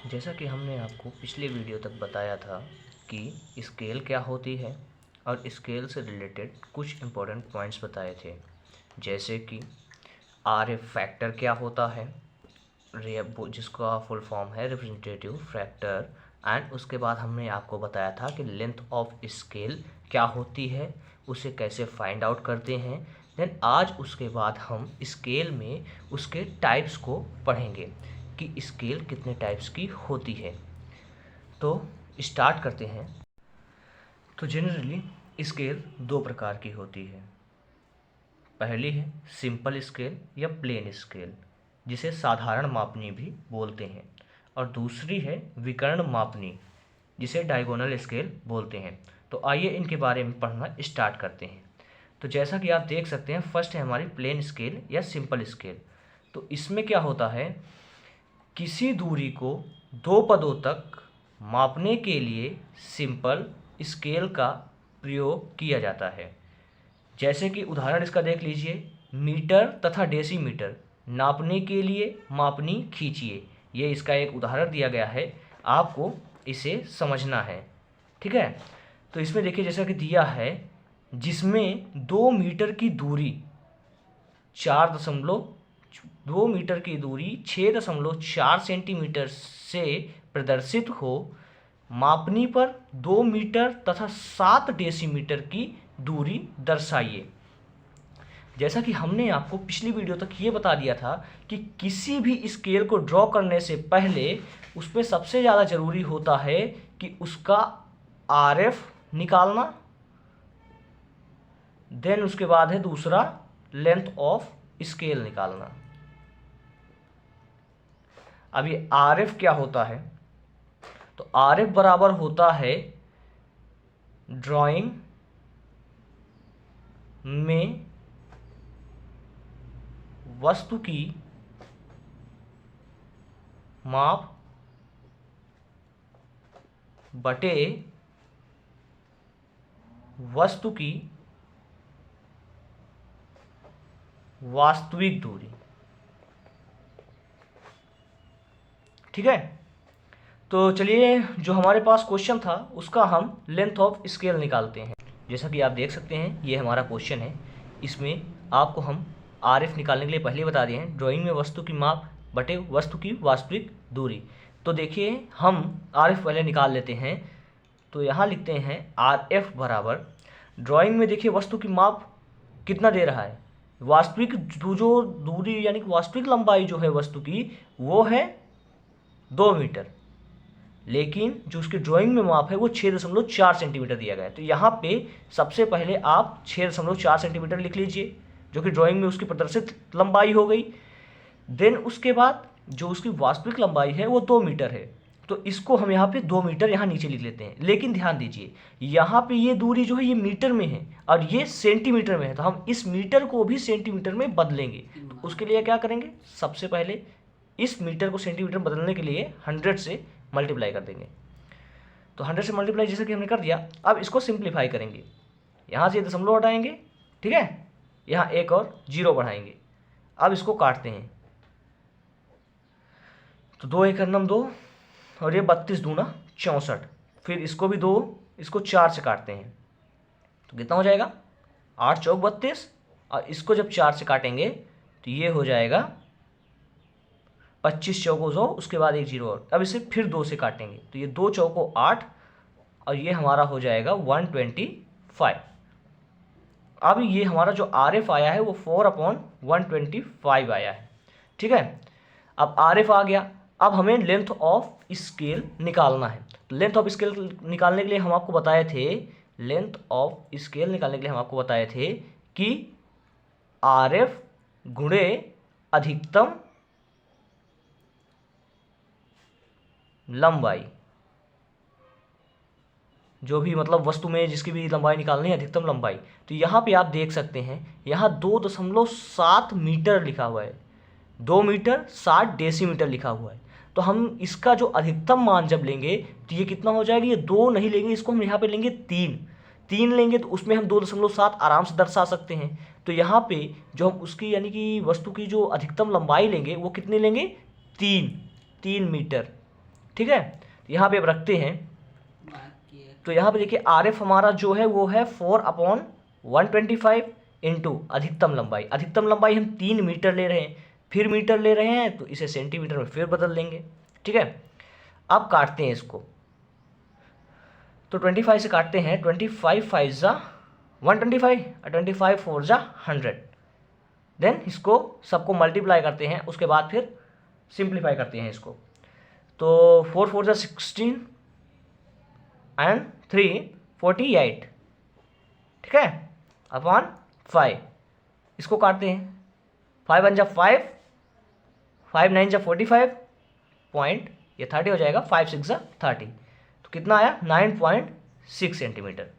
जैसा कि हमने आपको पिछले वीडियो तक बताया था कि स्केल क्या होती है और स्केल से रिलेटेड कुछ इम्पोर्टेंट पॉइंट्स बताए थे, जैसे कि आर एफ फैक्टर क्या होता है, जिसका फुल फॉर्म है रिप्रेजेंटेटिव फैक्टर। एंड उसके बाद हमने आपको बताया था कि लेंथ ऑफ स्केल क्या होती है, उसे कैसे फाइंड आउट करते हैं। देन आज उसके बाद हम स्केल में उसके टाइप्स को पढ़ेंगे कि स्केल कितने टाइप्स की होती है। तो स्टार्ट करते हैं। तो जनरली स्केल दो प्रकार की होती है। पहली है सिंपल स्केल या प्लेन स्केल, जिसे साधारण मापनी भी बोलते हैं, और दूसरी है विकर्ण मापनी, जिसे डायगोनल स्केल बोलते हैं। तो आइए इनके बारे में पढ़ना स्टार्ट करते हैं। तो जैसा कि आप देख सकते हैं, फर्स्ट है हमारी प्लेन स्केल या सिंपल स्केल। तो इसमें क्या होता है, किसी दूरी को दो पदों तक मापने के लिए सिंपल स्केल का प्रयोग किया जाता है। जैसे कि उदाहरण इसका देख लीजिए, मीटर तथा डेसीमीटर नापने के लिए मापनी खींचिए। ये इसका एक उदाहरण दिया गया है, आपको इसे समझना है। ठीक है, तो इसमें देखिए जैसा कि दिया है, जिसमें 2 मीटर की दूरी 6.4 सेंटीमीटर से प्रदर्शित हो, मापनी पर 2 मीटर तथा 7 डेसीमीटर की दूरी दर्शाइए। जैसा कि हमने आपको पिछली वीडियो तक ये बता दिया था कि किसी भी स्केल को ड्रॉ करने से पहले उसमें सबसे ज़्यादा ज़रूरी होता है कि उसका आरएफ निकालना, देन उसके बाद है दूसरा लेंथ ऑफ स्केल निकालना। अब ये आरएफ क्या होता है, तो आरएफ बराबर होता है ड्राइंग में वस्तु की माप बटे वस्तु की वास्तविक दूरी। ठीक है, तो चलिए जो हमारे पास क्वेश्चन था उसका हम लेंथ ऑफ स्केल निकालते हैं। जैसा कि आप देख सकते हैं, ये हमारा क्वेश्चन है। इसमें आपको हम आरएफ निकालने के लिए पहले बता दिए हैं, ड्राइंग में वस्तु की माप बटे वस्तु की वास्तविक दूरी। तो देखिए हम आरएफ पहले निकाल लेते हैं। तो यहाँ लिखते हैं आरएफ बराबर, ड्राइंग में देखिए वस्तु की माप कितना दे रहा है, वास्तविक जो दूरी यानी कि वास्तविक लंबाई जो है वस्तु की वो है 2 मीटर, लेकिन जो उसकी ड्राइंग में माप है वो 6.4 सेंटीमीटर दिया गया है। तो यहाँ पे सबसे पहले आप 6.4 सेंटीमीटर लिख लीजिए, जो कि ड्राइंग में उसकी प्रदर्शित लंबाई हो गई। देन उसके बाद जो उसकी वास्तविक लंबाई है वो 2 मीटर है, तो इसको हम यहाँ पे 2 मीटर यहाँ नीचे लिख लेते हैं। लेकिन ध्यान दीजिए, यहाँ पे ये दूरी जो है ये मीटर में है और ये सेंटीमीटर में है, तो हम इस मीटर को भी सेंटीमीटर में बदलेंगे। तो उसके लिए क्या करेंगे, सबसे पहले इस मीटर को सेंटीमीटर में बदलने के लिए 100 से मल्टीप्लाई कर देंगे। तो 100 से मल्टीप्लाई जैसे कि हमने कर दिया, अब इसको सिंप्लीफाई करेंगे। यहाँ से दशमलव हटाएंगे, ठीक है, यहाँ एक और जीरो बढ़ाएंगे। अब इसको काटते हैं, तो 2 एक नम 2 और ये 32 दूना 64। फिर इसको भी 2, इसको 4 से काटते हैं, तो कितना हो जाएगा 8 चौक 32, और इसको जब 4 से काटेंगे तो ये हो जाएगा 25 चौको 100, उसके बाद एक जीरो और। अब इसे फिर 2 से काटेंगे, तो ये 2 चौको 8 और ये हमारा हो जाएगा 125। अब ये हमारा जो आरएफ आया है वो 4/125 आया है। ठीक है, अब आरएफ आ गया। अब हमें लेंथ ऑफ स्केल निकालना है। लेंथ ऑफ स्केल निकालने के लिए हम आपको बताए थे, लेंथ ऑफ स्केल निकालने के लिए हम आपको बताए थे कि आरएफ गुणे अधिकतम लंबाई, जो भी मतलब वस्तु में जिसकी भी लंबाई निकालनी है, अधिकतम लंबाई। तो यहाँ पे आप देख सकते हैं, यहाँ 2.7 मीटर लिखा हुआ है, 2 मीटर 7 डेसीमीटर लिखा हुआ है। तो हम इसका जो अधिकतम मान जब लेंगे तो ये कितना हो जाएगा, ये 2 नहीं लेंगे, इसको हम यहाँ पे लेंगे 3 लेंगे, तो उसमें हम 2.7 आराम से दर्शा सकते हैं। तो यहाँ पे जो हम उसकी यानी कि वस्तु की जो अधिकतम लंबाई लेंगे वो कितनी लेंगे, 3 मीटर। ठीक है। यहाँ पे अब रखते हैं, तो यहाँ पे देखिए RF हमारा जो है वो है 4/125 इंटू अधिकतम लंबाई। अधिकतम लंबाई हम 3 मीटर ले रहे हैं, फिर मीटर ले रहे हैं तो इसे सेंटीमीटर में फिर बदल देंगे। ठीक है, अब काटते हैं इसको, तो 25 से काटते हैं, 25 5 जा 125 और 25 4 जा 100। देन इसको सबको मल्टीप्लाई करते हैं, उसके बाद फिर सिंप्लीफाई करते हैं इसको। तो 4 4 जा 16 एंड 3 48, ठीक है, अपॉन 5। इसको काटते हैं, 5 1 जा 5, 5 9 जा 45 पॉइंट, ये 30 हो जाएगा, 5 6 जा 30, तो कितना आया 9.6 सेंटीमीटर।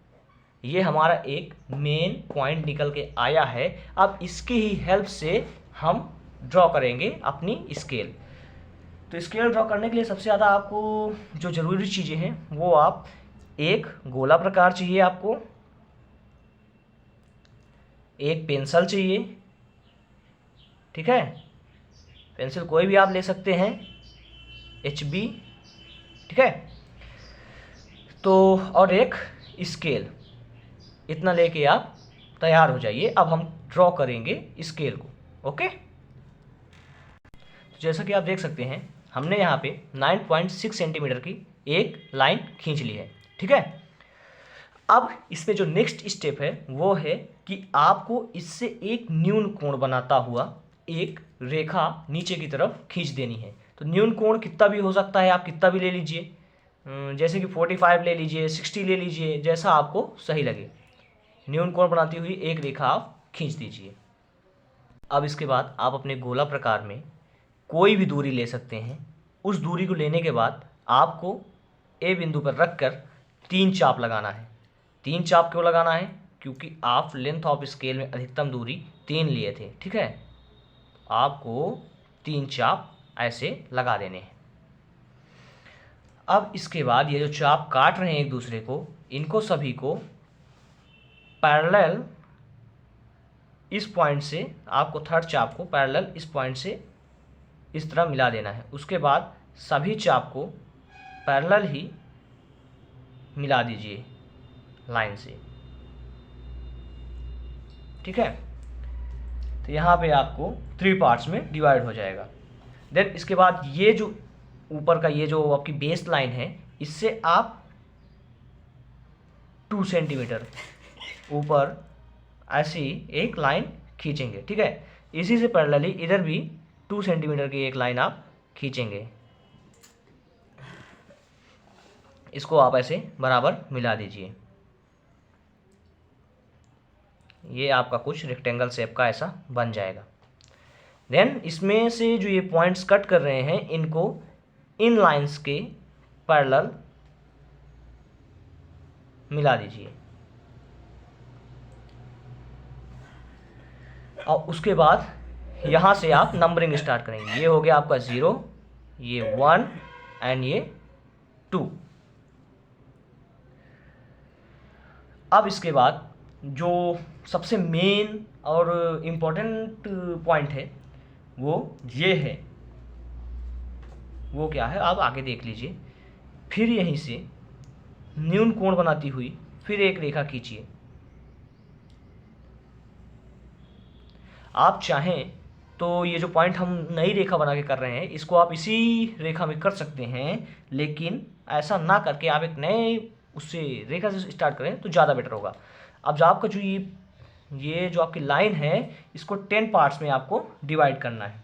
ये हमारा एक मेन पॉइंट निकल के आया है। अब इसकी ही हेल्प से हम ड्रॉ करेंगे अपनी स्केल। तो स्केल ड्रॉ करने के लिए सबसे ज़्यादा आपको जो ज़रूरी चीज़ें हैं वो, आप एक गोला प्रकार चाहिए, आपको एक पेंसिल चाहिए, ठीक है, पेंसिल कोई भी आप ले सकते हैं, HB, ठीक है, तो और एक स्केल, इतना लेके आप तैयार हो जाइए। अब हम ड्रॉ करेंगे स्केल को। ओके, तो जैसा कि आप देख सकते हैं हमने यहाँ पे 9.6 सेंटीमीटर की एक लाइन खींच ली है, ठीक है। अब इसमें जो नेक्स्ट स्टेप है वो है कि आपको इससे एक न्यून कोण बनाता हुआ एक रेखा नीचे की तरफ खींच देनी है। तो न्यून कोण कितना भी हो सकता है, आप कितना भी ले लीजिए, जैसे कि 45 ले लीजिए, 60 ले लीजिए, जैसा आपको सही लगे। न्यून कोण बनाती हुई एक रेखा आप खींच दीजिए। अब इसके बाद आप अपने गोला प्रकार में कोई भी दूरी ले सकते हैं। उस दूरी को लेने के बाद आपको ए बिंदु पर रखकर 3 चाप लगाना है। 3 चाप क्यों लगाना है? क्योंकि आप लेंथ ऑफ स्केल में अधिकतम दूरी 3 लिए थे, ठीक है, आपको 3 चाप ऐसे लगा देने हैं। अब इसके बाद ये जो चाप काट रहे हैं एक दूसरे को, इनको सभी को पैरेलल इस पॉइंट से, आपको थर्ड चाप को पैरेलल इस पॉइंट से इस तरह मिला देना है। उसके बाद सभी चाप को पैरेलल ही मिला दीजिए लाइन से, ठीक है। तो यहाँ पे आपको 3 पार्ट्स में डिवाइड हो जाएगा। देन इसके बाद ये जो ऊपर का ये जो आपकी बेस लाइन है, इससे आप 2 सेंटीमीटर ऊपर ऐसी एक लाइन खींचेंगे, ठीक है। इसी से पैरेलली इधर भी 2 सेंटीमीटर की एक लाइन आप खींचेंगे। इसको आप ऐसे बराबर मिला दीजिए। ये आपका कुछ रेक्टेंगल शेप का ऐसा बन जाएगा। देन इसमें से जो ये पॉइंट्स कट कर रहे हैं, इनको इन लाइंस के पैरेलल मिला दीजिए। और उसके बाद यहाँ से आप नंबरिंग स्टार्ट करेंगे। ये हो गया आपका 0, ये 1 एंड ये 2। अब इसके बाद जो सबसे मेन और इम्पोर्टेंट पॉइंट है वो ये है। वो क्या है आप आगे देख लीजिए। फिर यहीं से न्यून कोण बनाती हुई फिर एक रेखा खींचिए। आप चाहें तो ये जो पॉइंट हम नई रेखा बना के कर रहे हैं, इसको आप इसी रेखा में कर सकते हैं, लेकिन ऐसा ना करके आप एक नए उससे रेखा से स्टार्ट करें तो ज़्यादा बेटर होगा। अब जो आपका जो ये जो आपकी लाइन है, इसको 10 पार्ट्स में आपको डिवाइड करना है।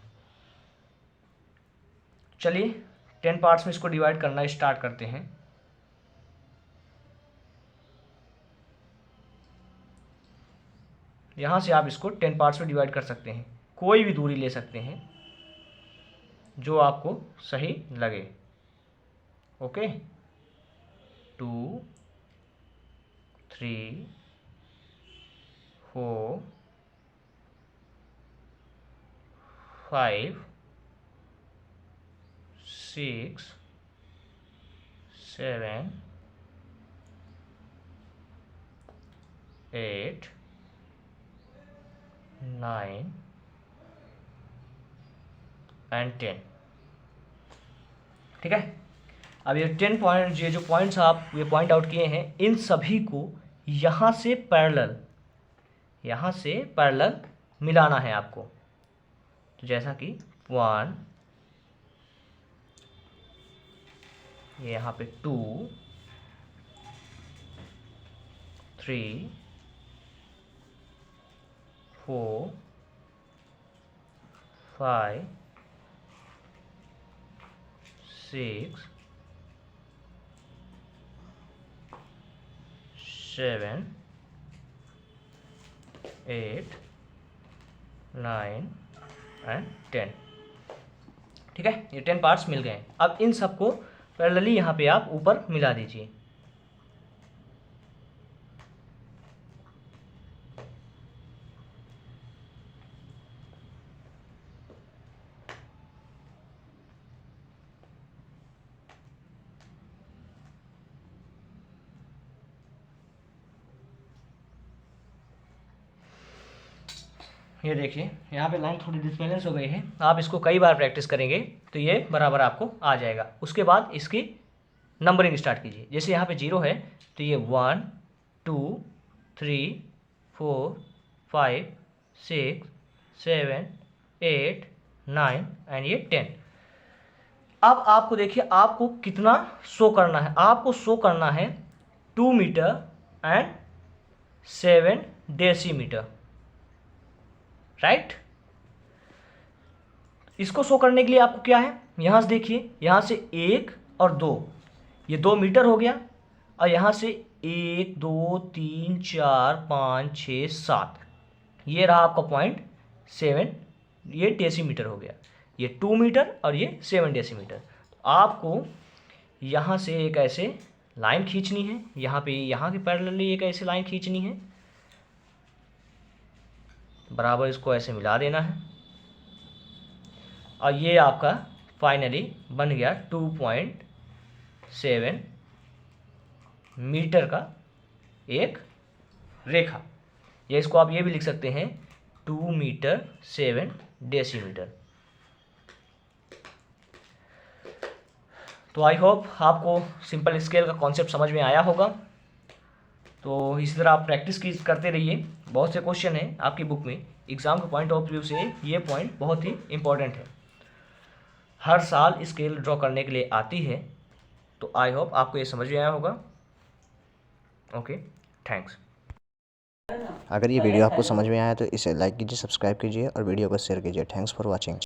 चलिए 10 पार्ट्स में इसको डिवाइड करना स्टार्ट करते हैं। यहाँ से आप इसको 10 पार्ट्स में डिवाइड कर सकते हैं। कोई भी दूरी ले सकते हैं जो आपको सही लगे। ओके, 2 3 4 5 6 7 8 9 एंड 10, ठीक है। अब ये 10 पॉइंट, ये जो पॉइंट्स आप ये पॉइंट आउट किए हैं, इन सभी को यहाँ से पैरेलल मिलाना है आपको। तो जैसा कि 1, ये यहाँ पे 2, 3, 4, 5, 6, 7, 8, 9 एंड 10। ठीक है, ये 10 पार्ट्स मिल गए। अब इन सबको पैरेलली यहाँ पे आप ऊपर मिला दीजिए। ये देखिए यहाँ पे लाइन थोड़ी डिसबैलेंस हो गई है, आप इसको कई बार प्रैक्टिस करेंगे तो ये बराबर आपको आ जाएगा। उसके बाद इसकी नंबरिंग स्टार्ट कीजिए। जैसे यहाँ पे 0 है तो ये 1, 2, 3, 4, 5, 6, 7, 8, 9 एंड ये 10। अब आपको देखिए आपको कितना शो करना है। आपको शो करना है 2 मीटर एंड 7 डेसीमीटर, राइट। इसको शो करने के लिए आपको क्या है, यहाँ से देखिए, यहाँ से 1 और 2, ये 2 मीटर हो गया, और यहाँ से 1, 2, 3, 4, 5, 6, 7, ये रहा आपका पॉइंट 7, ये डेसीमीटर हो गया। ये 2 मीटर और ये 7 डेसीमीटर। तो आपको यहाँ से एक ऐसे लाइन खींचनी है, यहाँ पे यहाँ के पैरेलली एक ऐसे लाइन खींचनी है, बराबर इसको ऐसे मिला देना है, और ये आपका फाइनली बन गया 2.7 मीटर का एक रेखा। या इसको आप ये भी लिख सकते हैं 2 मीटर 7 डेसीमीटर। तो आई होप आपको सिंपल स्केल का कॉन्सेप्ट समझ में आया होगा। तो इसी तरह आप प्रैक्टिस करते रहिए। बहुत से क्वेश्चन हैं आपकी बुक में, एग्ज़ाम के पॉइंट ऑफ व्यू से ये पॉइंट बहुत ही इम्पोर्टेंट है, हर साल स्केल ड्रॉ करने के लिए आती है। तो आई होप आपको ये समझ में आया होगा। Okay, thanks. अगर ये वीडियो आपको समझ में आया तो इसे लाइक कीजिए, सब्सक्राइब कीजिए और वीडियो को शेयर कीजिए। Thanks for watching.